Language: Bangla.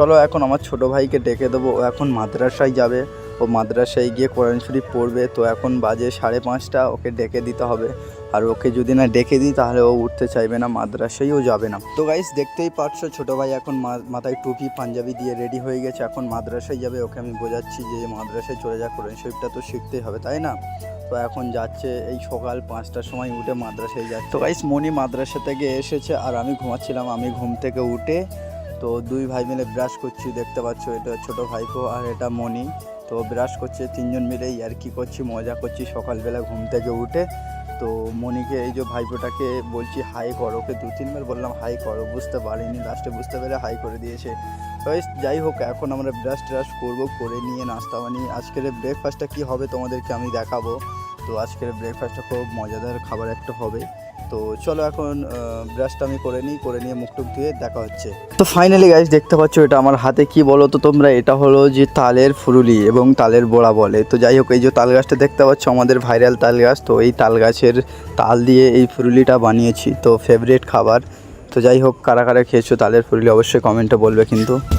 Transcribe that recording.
চলো এখন আমার ছোট ভাইকে ডেকে দেবো, ও এখন মাদ্রাসায় যাবে, ও মাদ্রাসায় গিয়ে কোরআন শরীফ পড়বে। তো এখন বাজে 5:30, ওকে ডেকে দিতে হবে। আর ওকে যদি না ডেকে দিই তাহলে ও উঠতে চাইবে না, মাদ্রাসায়ও যাবে না। তো গাইস দেখতেই পাচ্ছ ছোটো ভাই এখন মাথায় টুপি পাঞ্জাবি দিয়ে রেডি হয়ে গেছে, এখন মাদ্রাসায় যাবে। ওকে আমি বোঝাচ্ছি যে মাদ্রাসায় চলে যা, কোরআন শরীফটা তো শিখতেই হবে, তাই না? তো এখন যাচ্ছে, এই সকাল 5টার সময় উঠে মাদ্রাসায় যাচ্ছে। তো গাইস মনি মাদ্রাসা থেকে এসেছে আর আমি ঘুমাচ্ছিলাম। আমি ঘুম থেকে উঠে তো দুই ভাই মিলে ব্রাশ করছি, দেখতে পাচ্ছ এটা ছোটো ভাইপো আর এটা মনি। তো ব্রাশ করছে, তিনজন মিলে আর কি করছি, মজা করছি সকালবেলা ঘুম থেকে উঠে। তো মনিকে এই যে ভাইপোটাকে বলছি হাই করো, ওকে 2-3 বার বললাম হাই করো, বুঝতে পারিনি, লাস্টে বুঝতে পেরে হাই করে দিয়েছে। তো যাই হোক এখন আমরা ব্রাশ ট্রাশ করবো, করে নিয়ে নাস্তা বানিয়ে আজকের ব্রেকফাস্টটা কী হবে তোমাদেরকে আমি দেখাবো। তো আজকের ব্রেকফাস্টটা খুব মজাদার খাবার একটা হবে। তো চলো এখন ব্রাশটা আমি করে নিয়ে মুখ টুক ধুয়ে দেখা হচ্ছে। তো ফাইনালি গাইস দেখতে পাচ্ছ এটা আমার হাতে, কি বলো তো তোমরা, এটা হলো যে তালের ফুরুলি এবং তালের বড়া বলে। তো যাই হোক এই যে তাল গাছটা দেখতে পাচ্ছ আমাদের ভাইরাল তাল গাছ, তো এই তাল গাছের তাল দিয়ে এই ফুরুলিটা বানিয়েছি, তো ফেভারিট খাবার। তো যাই হোক কারা কারা খেয়েছো তালের ফুরুলি অবশ্যই কমেন্টে বলবে কিন্তু। তো